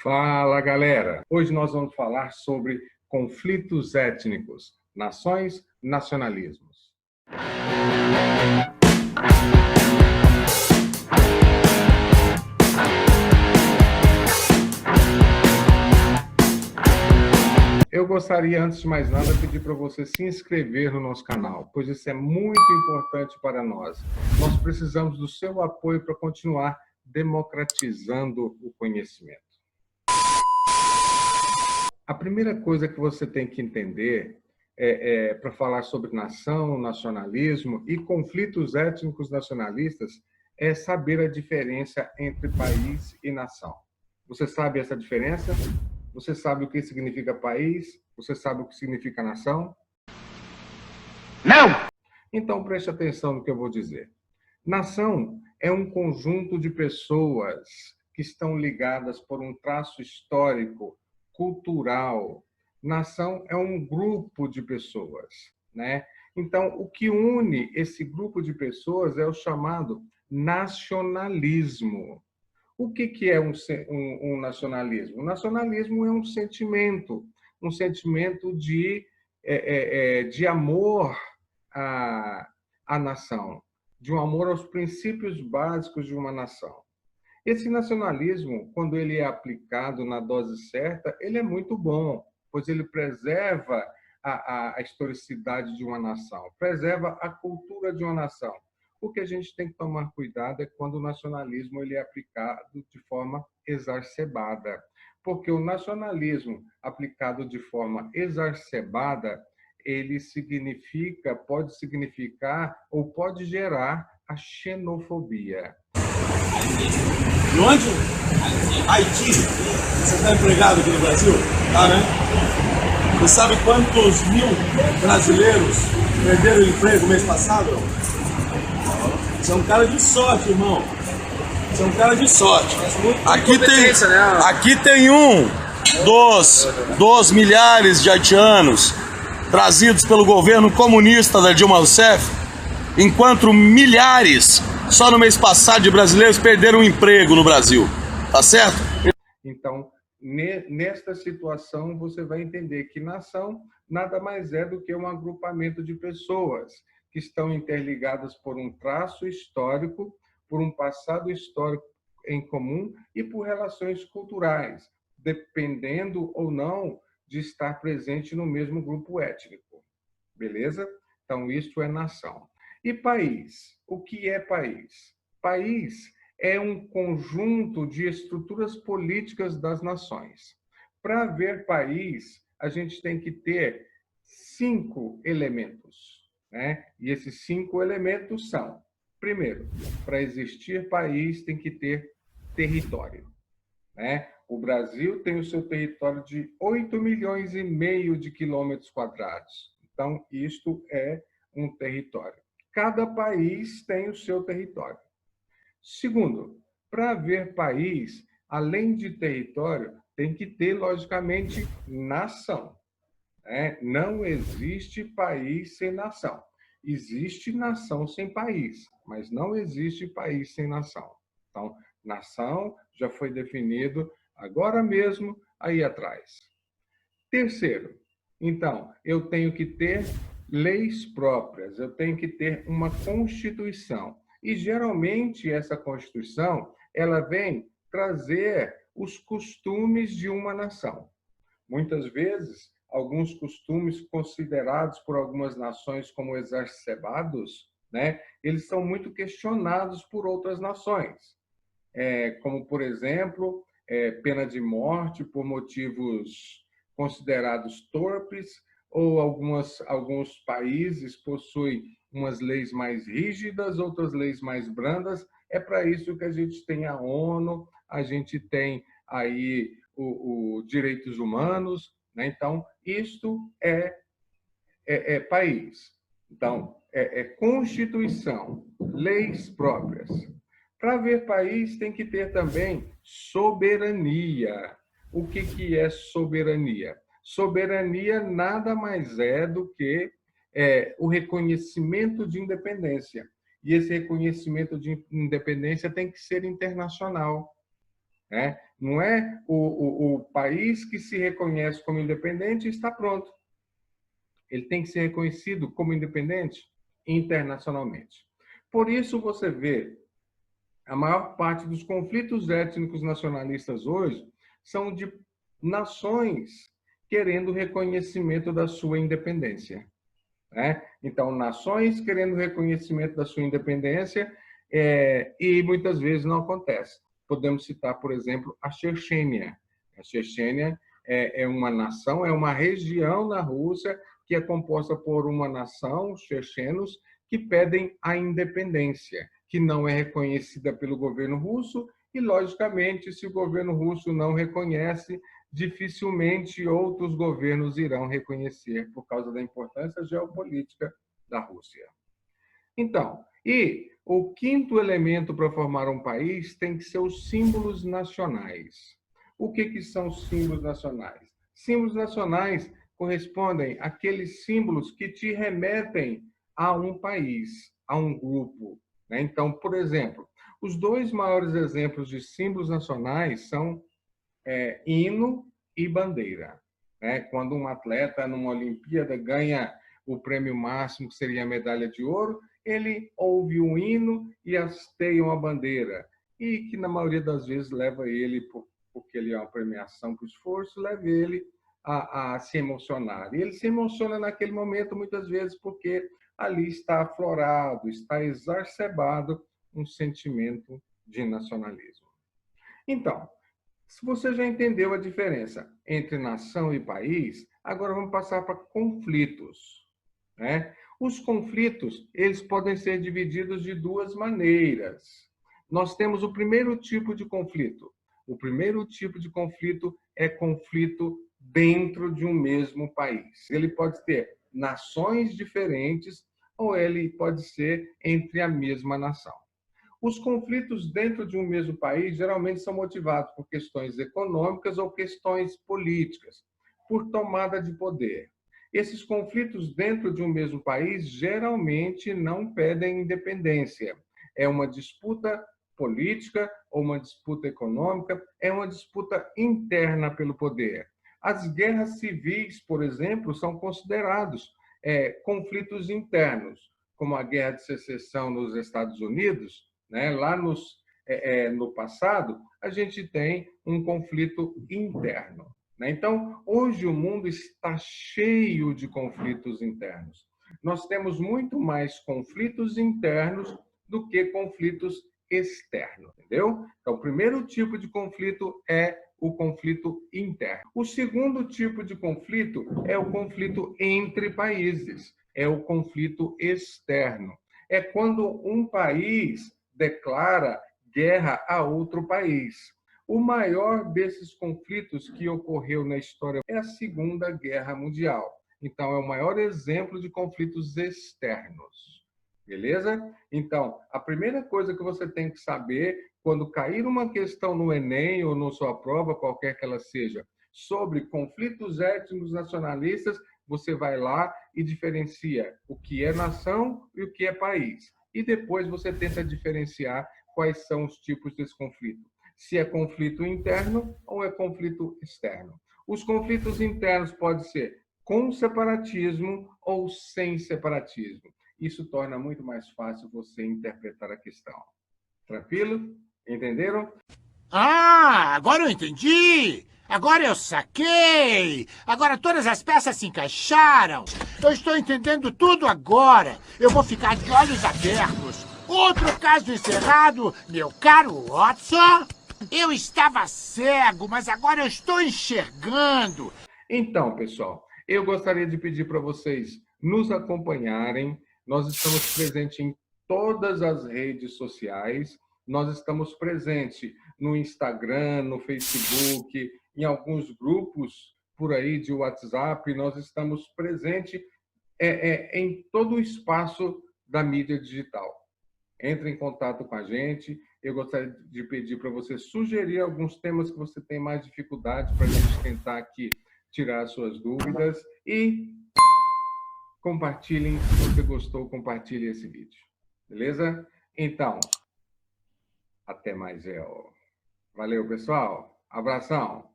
Fala, galera! Hoje nós vamos falar sobre conflitos étnicos, nações, nacionalismos. Eu gostaria, antes de mais nada, pedir para você se inscrever no nosso canal, pois isso é muito importante para nós. Nós precisamos do seu apoio para continuar democratizando o conhecimento. A primeira coisa que você tem que entender para falar sobre nação, nacionalismo e conflitos étnicos nacionalistas é saber a diferença entre país e nação. Você sabe essa diferença? Você sabe o que significa país? Você sabe o que significa nação? Não! Então preste atenção no que eu vou dizer. Nação é um conjunto de pessoas que estão ligadas por um traço histórico, cultural. Nação é um grupo de pessoas, né? Então, o que une esse grupo de pessoas é o chamado nacionalismo. O que é um nacionalismo? O nacionalismo é um sentimento de amor à nação, de um amor aos princípios básicos de uma nação. Esse nacionalismo, quando ele é aplicado na dose certa, ele é muito bom, pois ele preserva a historicidade de uma nação, preserva a cultura de uma nação. O que a gente tem que tomar cuidado é quando o nacionalismo ele é aplicado de forma exacerbada, porque o nacionalismo aplicado de forma exacerbada, ele pode significar ou pode gerar a xenofobia. De onde? Haiti. Você está empregado aqui no Brasil? Tá, né? Você sabe quantos mil brasileiros perderam o emprego mês passado? Você é um cara de sorte, irmão. Você é um cara de sorte. Aqui tem um dos milhares de haitianos trazidos pelo governo comunista da Dilma Rousseff, enquanto milhares, só no mês passado, de brasileiros perderam o emprego no Brasil. Tá certo? Então, nesta situação, você vai entender que nação nada mais é do que um agrupamento de pessoas que estão interligadas por um traço histórico, por um passado histórico em comum e por relações culturais, dependendo ou não de estar presente no mesmo grupo étnico. Beleza? Então, isso é nação. E país? O que é país? País é um conjunto de estruturas políticas das nações. Para haver país, a gente tem que ter 5 elementos, né? E esses 5 elementos são: primeiro, para existir país tem que ter território, né? O Brasil tem o seu território de 8,5 milhões de quilômetros quadrados. Então, isto é um território. Cada país tem o seu território. Segundo, para haver país, além de território, tem que ter, logicamente, nação. Não existe país sem nação. Existe nação sem país, mas não existe país sem nação. Então, nação já foi definido agora mesmo, aí atrás. Terceiro, então, eu tenho que ter leis próprias, eu tenho que ter uma Constituição. E, geralmente, essa Constituição ela vem trazer os costumes de uma nação. Muitas vezes, alguns costumes considerados por algumas nações como exacerbados, né, eles são muito questionados por outras nações. Como, por exemplo, pena de morte por motivos considerados torpes, ou alguns países possuem umas leis mais rígidas, outras leis mais brandas. É para isso que a gente tem a ONU, a gente tem aí os direitos humanos, né? Então, isto é país. Então, é Constituição, leis próprias. Para haver país, tem que ter também soberania. O que é soberania? Soberania nada mais é do que o reconhecimento de independência. E esse reconhecimento de independência tem que ser internacional, né? Não é o país que se reconhece como independente e está pronto. Ele tem que ser reconhecido como independente internacionalmente. Por isso você vê a maior parte dos conflitos étnicos nacionalistas hoje são de nações querendo reconhecimento da sua independência. Né? Então, nações querendo reconhecimento da sua independência e muitas vezes não acontece. Podemos citar, por exemplo, a Chechênia. A Chechênia é uma nação, é uma região na Rússia que é composta por uma nação, os chechenos, que pedem a independência, que não é reconhecida pelo governo russo e, logicamente, se o governo russo não reconhece, dificilmente outros governos irão reconhecer por causa da importância geopolítica da Rússia. Então, e o quinto elemento para formar um país tem que ser os símbolos nacionais. O que são os símbolos nacionais? Símbolos nacionais correspondem àqueles símbolos que te remetem a um país, a um grupo. Né? Então, por exemplo, os dois maiores exemplos de símbolos nacionais são hino e bandeira. Né? Quando um atleta, numa Olimpíada, ganha o prêmio máximo, que seria a medalha de ouro, ele ouve o hino e hasteia uma bandeira, e que, na maioria das vezes, leva ele, porque ele é uma premiação para o esforço, leva ele a se emocionar. E ele se emociona naquele momento, muitas vezes, porque ali está aflorado, está exacerbado um sentimento de nacionalismo. Então, se você já entendeu a diferença entre nação e país, agora vamos passar para conflitos. Né? Os conflitos, eles podem ser divididos de duas maneiras. Nós temos o primeiro tipo de conflito. O primeiro tipo de conflito é conflito dentro de um mesmo país. Ele pode ter nações diferentes ou ele pode ser entre a mesma nação. Os conflitos dentro de um mesmo país geralmente são motivados por questões econômicas ou questões políticas, por tomada de poder. Esses conflitos dentro de um mesmo país geralmente não pedem independência. É uma disputa política ou uma disputa econômica, é uma disputa interna pelo poder. As guerras civis, por exemplo, são considerados conflitos internos, como a Guerra de Secessão nos Estados Unidos. Né? Lá no passado, a gente tem um conflito interno. Né? Então, hoje o mundo está cheio de conflitos internos. Nós temos muito mais conflitos internos do que conflitos externos, entendeu? Então, o primeiro tipo de conflito é o conflito interno. O segundo tipo de conflito é o conflito entre países, é o conflito externo. É quando um país declara guerra a outro país. O maior desses conflitos que ocorreu na história é a Segunda Guerra Mundial. Então, é o maior exemplo de conflitos externos. Beleza? Então, a primeira coisa que você tem que saber, quando cair uma questão no Enem ou na sua prova, qualquer que ela seja, sobre conflitos étnicos nacionalistas, você vai lá e diferencia o que é nação e o que é país. E depois você tenta diferenciar quais são os tipos desse conflito. Se é conflito interno ou é conflito externo. Os conflitos internos podem ser com separatismo ou sem separatismo. Isso torna muito mais fácil você interpretar a questão. Tranquilo? Entenderam? Ah, agora eu entendi! Agora eu saquei! Agora todas as peças se encaixaram! Eu estou entendendo tudo agora! Eu vou ficar de olhos abertos! Outro caso encerrado, meu caro Watson! Eu estava cego, mas agora eu estou enxergando! Então, pessoal, eu gostaria de pedir para vocês nos acompanharem. Nós estamos presentes em todas as redes sociais. Nós estamos presentes no Instagram, no Facebook, em alguns grupos por aí de WhatsApp. Nós estamos presentes em todo o espaço da mídia digital. Entre em contato com a gente. Eu gostaria de pedir para você sugerir alguns temas que você tem mais dificuldade para a gente tentar aqui tirar as suas dúvidas. E compartilhem, se você gostou, compartilhe esse vídeo. Beleza? Então, até mais, Valeu, pessoal! Abração.